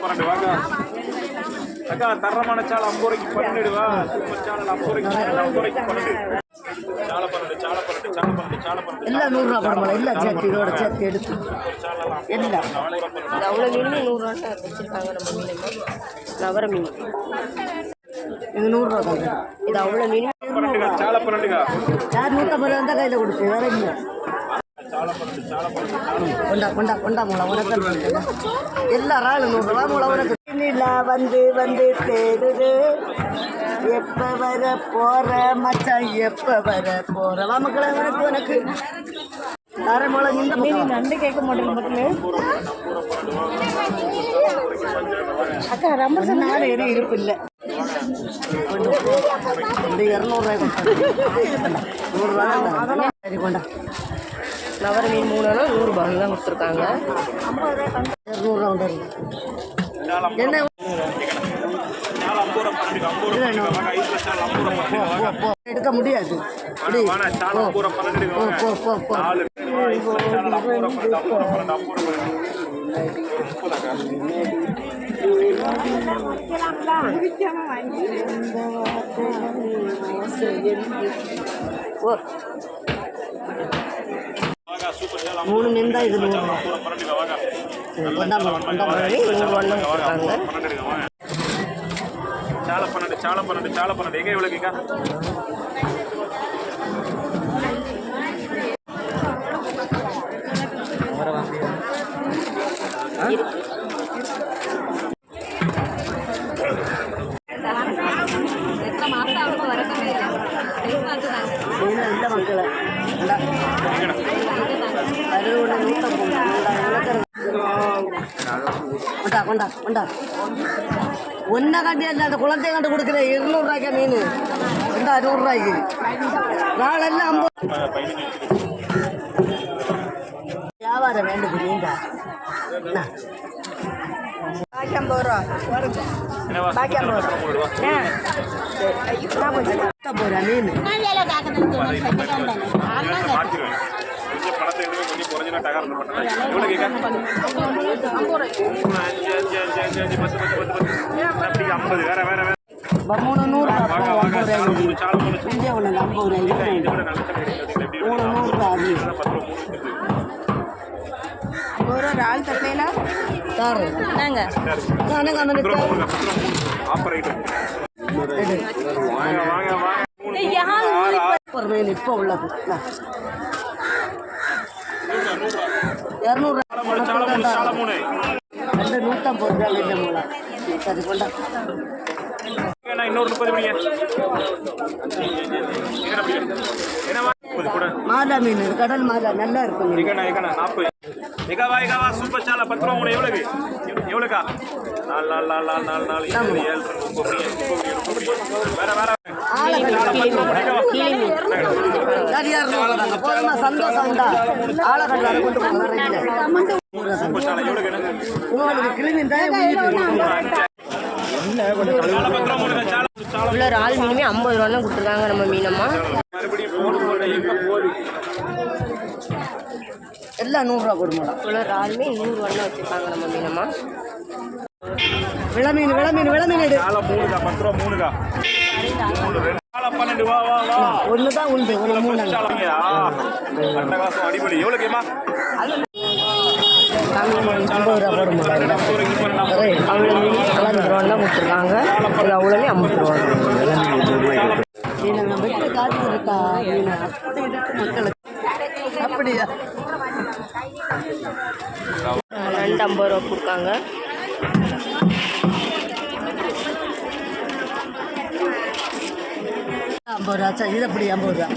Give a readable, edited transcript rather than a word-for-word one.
12 வாங்க அக்கா தரமான சாலை 50 ரூபாய்க்கு 12 வா சூப்பர் சாலை 50 ரூபாய்க்கு 12 சாலை 12 எல்லாம் 100 ரூபா படமா இல்லை சேர்த்து இதோட சேர்த்து எடுத்து எல்லாம் அவ்வளோ மீன் 100 ரூபா வச்சுருக்காங்க நம்ம மீன் நவர மீன் இது 100 ரூபா தான் இது அவ்வளோ மீன் சாலை 12 யார் 150 தான் கையில் கொடுத்து வேற இல்லை கொண்டா கொண்டா கொண்டா மூளை உனக்கு எல்லா ஆளும் 100 ரூபா மூளை உனக்கு வந்து வந்து தேடுது எப்போ வர போகிற மச்சான் எப்போ வர போகிற மக்களை உனக்கு உனக்கு அரைமலை இந்த மீன் நண்டு கேட்க மாட்டேங்க மக்களே அக்கா ரொம்ப சொன்னாலும் எதுவும் இருப்பு இல்லை இந்த 200 100 சரி கொண்டா நவர மீன் 3 100 ரூபாய் தான் கொடுத்துருக்காங்க 200 ரூபா என்ன எடுக்க முடியாது மூணு மீன் தான் இது 100 சாலை 12 எங்கே எவ்வளோ கேட்க இல்லை மக்களை அது ஒன்று 150 கொண்டா கொண்டா கொண்டா ஒன்றை காட்டி இல்லை அந்த குளத்தையும் கண்டு கொடுக்குற 200 ரூபாய்க்கா மீன் ரெண்டா 100 ரூபாய்க்கு நாளெல்லாம் 50 வியாபாரம் வேண்டும் நீங்க பாக்கி 50 ரூபா பாக்கி 50 ரூபா போகிறா மீன் பணத்தை கொஞ்சம் குறைஞ்சினா டகர் எவ்வளோ கேட்க 50 வேற வேற வேற 300 ஆள் தட்டலைனா இப்போ உள்ளது 200 சரி கொண்டா இன்னொரு 30 மாதா மீன் கடல் மாதா நல்லா இருக்கும் 40 சூப்பர் சாலை 10 ரூபா மூணு எவ்வளோக்கா 4 வேற வேற சந்தோஷம் உண்டா ஆளை கொண்டு கிளம்பி உள்ள ஆள் மீனுமே 50 ரூபா தான் கொடுத்துருக்காங்க நம்ம மீனம்மா எல்லாம் 100 ரூபா கொடுமா உள்ள ஆளுமே 100 ரூபா தான் வச்சுருக்காங்க நம்ம மீனம்மா விளமீன் விளமீன் விளமீன் 10 ரூபா 3 12 வா வா வா ஒன்று தான் உண்டு ஒரு 3 அடிப்படை எவ்வளோ கேமா 50 ரூபா போடுமா அவ்வளோ மீன் 11 ரூபா தான் கொடுத்துருக்காங்க இது அவ்வளோமே 50 ரூபா நம்ம வெட்டு காசு இருக்கா அப்படி இருக்கு மக்களுக்கு அப்படியா நண்டு 50 ரூபா கொடுக்காங்க $50 இது அப்படி 50 ரூபா